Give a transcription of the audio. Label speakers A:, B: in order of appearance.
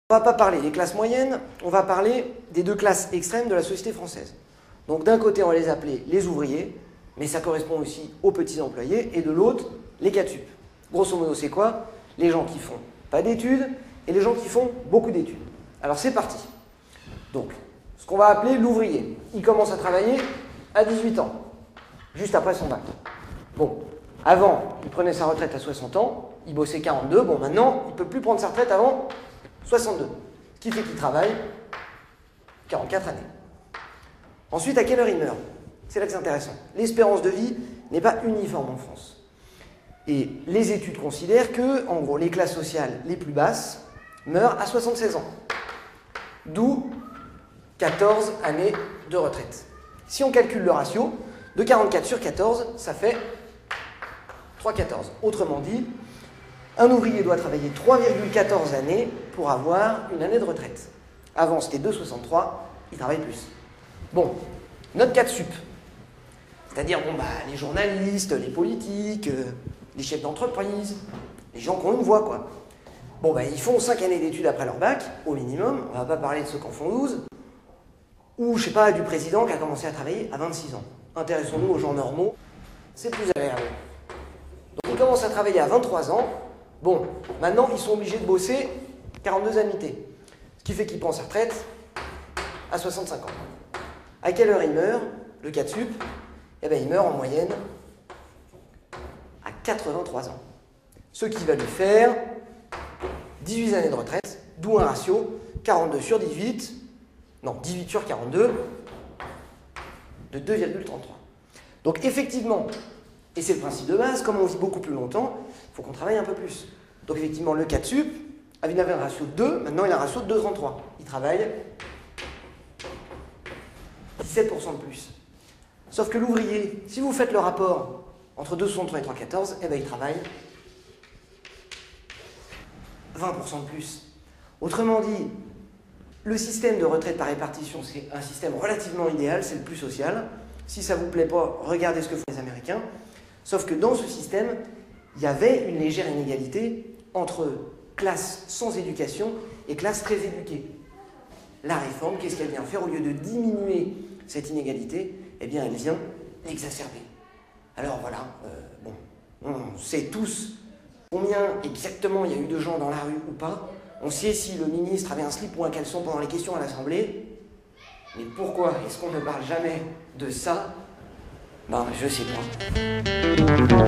A: On ne va pas parler des classes moyennes, on va parler des deux classes extrêmes de la société française. Donc d'un côté, on va les appeler les ouvriers, mais ça correspond aussi aux petits employés, et de l'autre, les 4 sup. Grosso modo, c'est quoi? Les gens qui font pas d'études et les gens qui font beaucoup d'études. Alors c'est parti. Donc, ce qu'on va appeler l'ouvrier. Il commence à travailler à 18 ans, juste après son bac. Bon, avant, il prenait sa retraite à 60 ans, il bossait 42, bon maintenant, il ne peut plus prendre sa retraite avant 62. Ce qui fait qu'il travaille 44 années. Ensuite, à quelle heure il meurt? C'est là que c'est intéressant. L'espérance de vie n'est pas uniforme en France. Et les études considèrent que, en gros, les classes sociales les plus basses meurent à 76 ans. D'où 14 années de retraite. Si on calcule le ratio, de 44 sur 14, ça fait 3,14. Autrement dit, un ouvrier doit travailler 3,14 années pour avoir une année de retraite. Avant, c'était 2,63, il travaille plus. Bon, notre 4 sup, c'est-à-dire les journalistes, les politiques, les chefs d'entreprise, les gens qui ont une voix, quoi. Ils font 5 années d'études après leur bac, au minimum. On ne va pas parler de ceux qui en font 12. Ou, je sais pas, du président qui a commencé à travailler à 26 ans. Intéressons-nous aux gens normaux, c'est plus agréable. Donc ils commencent à travailler à 23 ans. Bon, maintenant, ils sont obligés de bosser 42 annuités. Ce qui fait qu'ils prennent sa retraite à 65 ans. À quelle heure il meurt, le 4 sup? Il meurt en moyenne à 83 ans. Ce qui va lui faire 18 années de retraite, d'où un ratio 42 sur 18, non, 18 sur 42, de 2,33. Donc effectivement, et c'est le principe de base, comme on vit beaucoup plus longtemps, il faut qu'on travaille un peu plus. Donc effectivement, le 4 sup, il avait un ratio de 2, maintenant il a un ratio de 2,33. Il travaille 17% de plus. Sauf que l'ouvrier, si vous faites le rapport entre 2,63 et 3,14, il travaille 20% de plus. Autrement dit, le système de retraite par répartition, c'est un système relativement idéal, c'est le plus social. Si ça ne vous plaît pas, regardez ce que font les Américains. Sauf que dans ce système, il y avait une légère inégalité entre classes sans éducation et classes très éduquées. La réforme, qu'est-ce qu'elle vient faire? Au lieu de diminuer cette inégalité, elle vient l'exacerber. Alors voilà, on sait tous combien exactement il y a eu de gens dans la rue ou pas. On sait si le ministre avait un slip ou un caleçon pendant les questions à l'Assemblée. Mais pourquoi est-ce qu'on ne parle jamais de ça? Je sais pas.